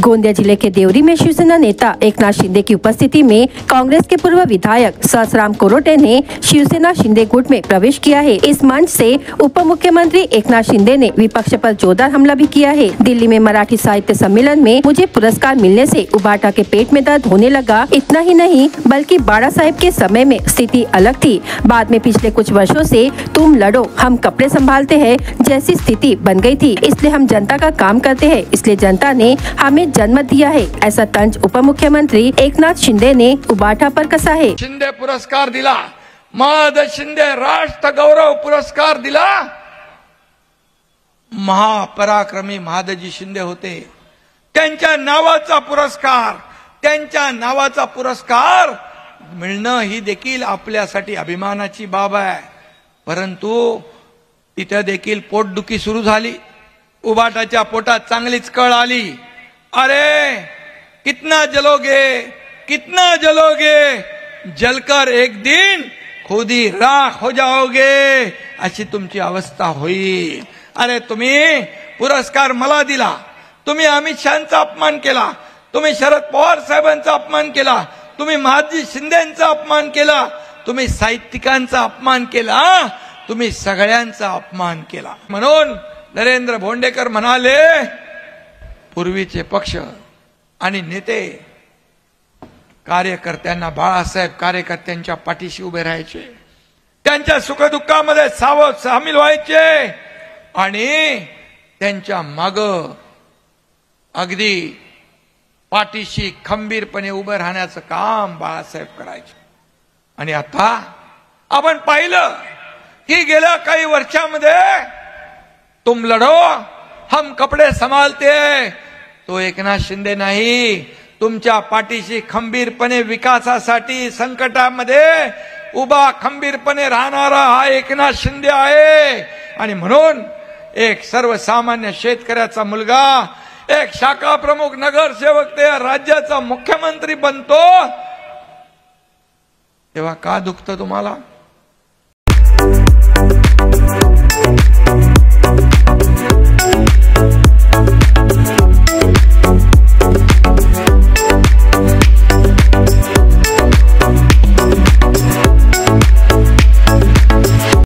गोंदिया जिले के देवरी में शिवसेना नेता एकनाथ शिंदे की उपस्थिति में कांग्रेस के पूर्व विधायक सहसराम कोरोटे ने शिवसेना शिंदे गुट में प्रवेश किया है। इस मंच से उप मुख्यमंत्री एकनाथ शिंदे ने विपक्ष पर जोरदार हमला भी किया है। दिल्ली में मराठी साहित्य सम्मेलन में मुझे पुरस्कार मिलने से उबाटा के पेट में दर्द होने लगा। इतना ही नहीं बल्कि बाड़ा साहिब के समय में स्थिति अलग थी। बाद में पिछले कुछ वर्षों से तुम लड़ो हम कपड़े संभालते हैं जैसी स्थिति बन गई थी। इसलिए हम जनता का काम करते हैं, इसलिए जनता ने हमें जन्म दिया है। ऐसा तंज उप मुख्यमंत्री एकनाथ शिंदे ने उबाटा पर कसा है। शिंदे पुरस्कार दिला, महाद शिंदे राष्ट्र गौरव पुरस्कार दिला। महापराक्रमी महादजी शिंदे होते, त्यांच्या नावाचा पुरस्कार मिळणं ही देखील आपल्यासाठी अभिमानाची बाब आहे। परंतु तिथे देखील पोटदुखी सुरू झाली। उबाटाच्या पोटात चांगलीच कळ आली। अरे कितना जलोगे, जलकर एक दिन खुद ही राख हो जाओगे, अशी तुमची अवस्था होईल। अरे तुम्ही पुरस्कार मला दिला, तुम्ही अमित शहांचा अपमान केला, तुम्ही शरद पवार साहेबांचा अपमान केला, तुम्ही महादजी शिंदेंचा अपमान केला, तुम्ही साहित्यिकांचा अपमान केला, तुम्ही सगळ्यांचा अपमान केला। म्हणून नरेंद्र भोंडेकर म्हणाले, पूर्वीचे पक्ष आणि नेते कार्यकर्त्यांना, बाळासाहेब कार्यकर्त्यांच्या पाठीशी उभे राहायचे, त्यांच्या सुखदुःखामध्ये सामील व्हायचे आणि त्यांच्या माग अगदी पाठीशी खंबीरपणे उभे राहण्याचं काम बाळासाहेब करायचे। आणि आता आपण पाहिलं की गेल्या काही वर्षांमध्ये तुम लढो हम कपडे संभालते तो एकनाथ शिंदे नाही, तुमच्या पाठीशी खंबीरपणे विकासासाठी संकटामध्ये उभा खंबीरपणे राहणारा हा एकनाथ शिंदे आहे। आणि म्हणून एक सर्वसामान्य शेतकऱ्याचा मुलगा, एक शाखा प्रमुख नगरसेवक ते राज्याचा मुख्यमंत्री बनतो, तेव्हा का दुखतं तुम्हाला?